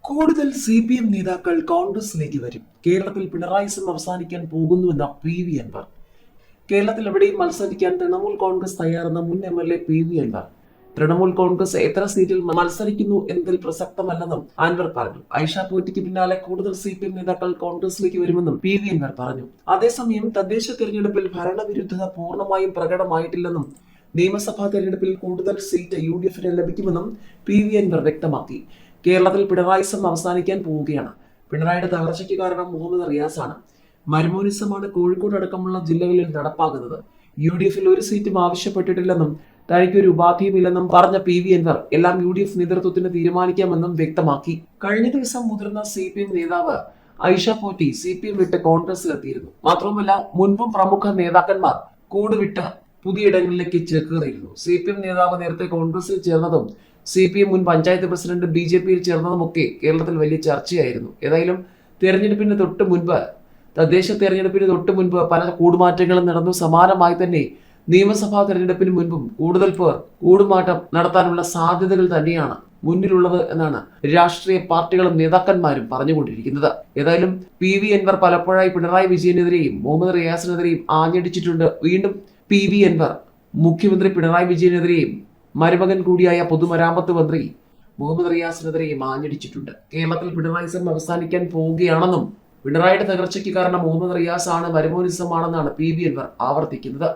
കൂടുതൽ CPM നേതാക്കൾ കോൺഗ്രസിലേക്ക് വരും. കേരളത്തിൽ പിണറായിസം അവസാനിക്കാൻ പോകുന്നുവെന്ന PV അൻവർ. കേരളത്തിൽ എവിടെയും മത്സരിക്കാൻ തൃണമൂൽ കോൺഗ്രസ് തയ്യാറെന്ന മുൻ MLA PV അൻവർ. തൃണമൂൽ കോൺഗ്രസ് എത്ര സീറ്റിൽ മത്സരിക്കുന്നു എന്നതിൽ പ്രസക്തമല്ലെന്നും അൻവർ പറഞ്ഞു. ഐഷ പോറ്റിക്ക് പിന്നാലെ കൂടുതൽ CPM നേതാക്കൾ കോൺഗ്രസിലേക്ക് വരുമെന്നും PV അൻവർ പറഞ്ഞു. അതേസമയം തദ്ദേശ തെരഞ്ഞെടുപ്പിൽ ഭരണവിരുദ്ധത പൂർണ്ണമായും പ്രകടമായിട്ടില്ലെന്നും നിയമസഭാ തെരഞ്ഞെടുപ്പിൽ കൂടുതൽ സീറ്റ് UDF-ന് ലഭിക്കുമെന്നും PV അൻവർ വ്യക്തമാക്കി. കേരളത്തിൽ പിണറായിസം അവസാനിക്കാൻ പോവുകയാണ്. പിണറായിയുടെ തകർച്ചയ്ക്ക് കാരണം മുഹമ്മദ് റിയാസാണ്. മരുമോനിസമാണ് കോഴിക്കോട് അടക്കമുള്ള ജില്ലകളിൽ നടപ്പാകുന്നത്. UDF-ൽ ഒരു സീറ്റും ആവശ്യപ്പെട്ടിട്ടില്ലെന്നും തനിക്ക് ഒരു ഉപാധിയുമില്ലെന്നും പറഞ്ഞ PV അൻവർ എല്ലാം UDF നേതൃത്വത്തിന് തീരുമാനിക്കാമെന്നും വ്യക്തമാക്കി. കഴിഞ്ഞ ദിവസം മുതിർന്ന CPM നേതാവ് ഐഷ പോറ്റി CPM വിട്ട് കോൺഗ്രസിലെത്തിയിരുന്നു. മാത്രവുമല്ല, മുൻപും പ്രമുഖ നേതാക്കന്മാർ കൂടുവിട്ട് പുതിയ ഇടങ്ങളിലേക്ക് ചേക്കേറിയിരുന്നു. CPM നേതാവ് നേരത്തെ കോൺഗ്രസിൽ ചേർന്നതും CPM മുൻ പഞ്ചായത്ത് പ്രസിഡന്റ് BJP-യിൽ ചേർന്നതുമൊക്കെ കേരളത്തിൽ വലിയ ചർച്ചയായിരുന്നു. ഏതായാലും തദ്ദേശ തെരഞ്ഞെടുപ്പിന് തൊട്ട് മുൻപ് പല കൂടുമാറ്റങ്ങളും നടന്നു. സമാനമായി തന്നെ നിയമസഭാ തെരഞ്ഞെടുപ്പിന് മുൻപും കൂടുതൽ പേർ കൂടുമാറ്റം നടത്താനുള്ള സാധ്യതകൾ തന്നെയാണ് മുന്നിലുള്ളത് എന്നാണ് രാഷ്ട്രീയ പാർട്ടികളും നേതാക്കന്മാരും പറഞ്ഞുകൊണ്ടിരിക്കുന്നത്. ഏതായാലും PV അൻവർ പലപ്പോഴായി പിണറായി വിജയനെതിരെയും മുഹമ്മദ് റിയാസിനെതിരെയും ആഞ്ഞടിച്ചിട്ടുണ്ട്. വീണ്ടും PV അൻവർ മുഖ്യമന്ത്രി പിണറായി വിജയനെതിരെയും മരുമകൻ കൂടിയായ പൊതുമരാമത്ത് മന്ത്രി മുഹമ്മദ് റിയാസിനെതിരെയും ആഞ്ഞടിച്ചിട്ടുണ്ട്. കേരളത്തിൽ പിണറായിസം അവസാനിക്കാൻ പോവുകയാണെന്നും പിണറായിയുടെ തകർച്ചയ്ക്ക് കാരണം മുഹമ്മദ് റിയാസ് ആണ്, മരുമോനിസമാണെന്നാണ് PV അൻവർ ആവർത്തിക്കുന്നത്.